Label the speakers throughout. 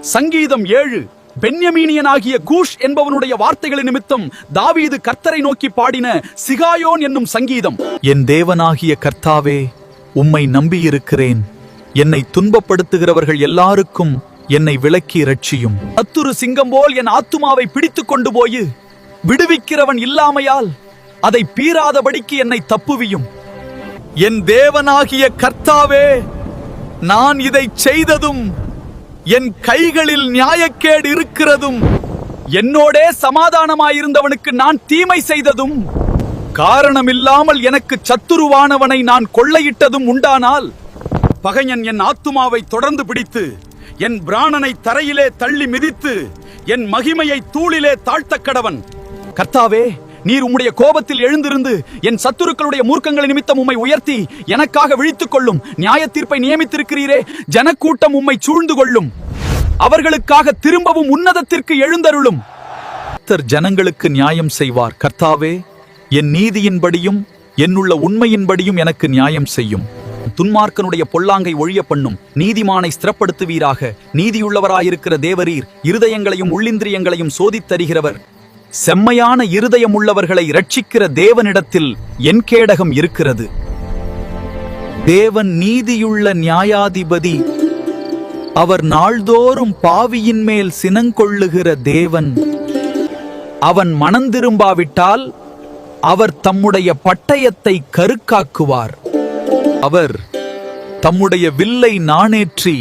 Speaker 1: சங்கீதம் 7. பென்யமீனியனாகிய கூஷ் என்பவனுடைய வார்த்தைகளின் நிமித்தம் தாவீது கர்த்தரை நோக்கி பாடின சிகாயோன் என்னும் சங்கீதம்.
Speaker 2: என் தேவனாகிய கர்த்தாவே, உம்மை நம்பியிருக்கிறேன். என்னை துன்பப்படுத்துகிறவர்கள் எல்லாருக்கும் என்னை விலக்கி இரட்சியும்.
Speaker 1: அத்துரு சிங்கம் போல் என் ஆத்துமாவை பிடித்துக் கொண்டு போய் விடுவிக்கிறவன் இல்லாமையால் அதை பீறாதபடிக்கு என்னை தப்புவியும்.
Speaker 2: என் தேவனாகிய கர்த்தாவே, நான் இதை செய்ததும் என் கைகளில் நியாயக்கேடு இருக்கிறதும்,
Speaker 1: என்னோடே சமாதானமாயிருந்தவனுக்கு நான் தீமை செய்ததும், காரணமில்லாமல் எனக்கு சத்துருவானவனை நான் கொள்ளையிட்டதும் உண்டானால், பகைஞன் என் ஆத்துமாவை தொடர்ந்து பிடித்து என் பிராணனை தரையிலே தள்ளி மிதித்து என் மகிமையை தூளிலே தாழ்த்தக் கடவன். கர்த்தாவே, நீர் உம்முடைய கோபத்தில் எழுந்திருந்து என் சத்துருக்களுடைய மூர்க்கங்களை நிமித்தம் உம்மை உயர்த்தி எனக்காக விழித்துக் கொள்ளும். நியாய தீர்ப்பை நியமித்திருக்கிறீரே, ஜனக்கூட்டம் உம்மை சூழ்ந்து கொள்ளும். அவர்களுக்காக திரும்பவும் உன்னதத்திற்கு எழுந்தருளும்.
Speaker 2: கர்த்தர் ஜனங்களுக்கு நியாயம் செய்வார். கர்த்தாவே, என் நீதியின்படியும் என்னுள்ள உண்மையின்படியும் எனக்கு நியாயம் செய்யும்.
Speaker 1: துன்மார்க்கனுடைய பொல்லாங்கை ஒழிய பண்ணும். நீதிமானை ஸ்திரப்படுத்துவீராக. நீதியுள்ளவராயிருக்கிற தேவரீர் இருதயங்களையும் உள்ளிந்திரியங்களையும் சோதித்தருகிறவர். செம்மையான இருதயம் உள்ளவர்களை இரட்சிக்கிற தேவனிடத்தில் என் கேடகம் இருக்கிறது.
Speaker 2: தேவன் நீதியுள்ள நியாயாதிபதி. அவர் நாள்தோறும் பாவியின் மேல் சினங்கொள்ளுகிற தேவன். அவன் மனந்திரும்பாவிட்டால் அவர் தம்முடைய பட்டயத்தை கருக்காக்குவார். அவர் தம்முடைய வில்லை நாணேற்றி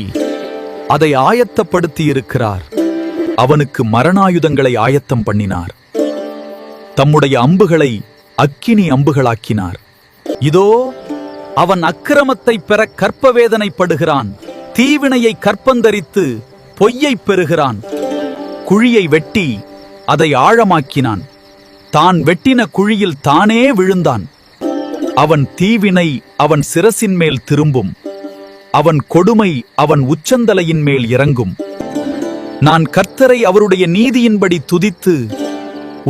Speaker 2: அதை ஆயத்தப்படுத்தி இருக்கிறார். அவனுக்கு மரணாயுதங்களை ஆயத்தம் பண்ணினார். தம்முடைய அம்புகளை அக்கினி அம்புகளாக்கினார்.
Speaker 1: இதோ, அவன் அக்கிரமத்தை பெற கற்பவேதனைப்படுகிறான். தீவினையை கற்பந்தரித்து பொய்யை பெறுகிறான். குழியை வெட்டி அதை ஆழமாக்கினான். தான் வெட்டின குழியில் தானே விழுந்தான். அவன் தீவினை அவன் சிரசின் மேல் திரும்பும். அவன் கொடுமை அவன் உச்சந்தலையின் மேல் இறங்கும். நான் கர்த்தரை அவருடைய நீதியின்படி துதித்து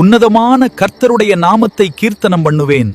Speaker 1: உன்னதமான கர்த்தருடைய நாமத்தை கீர்த்தனம் பண்ணுவேன்.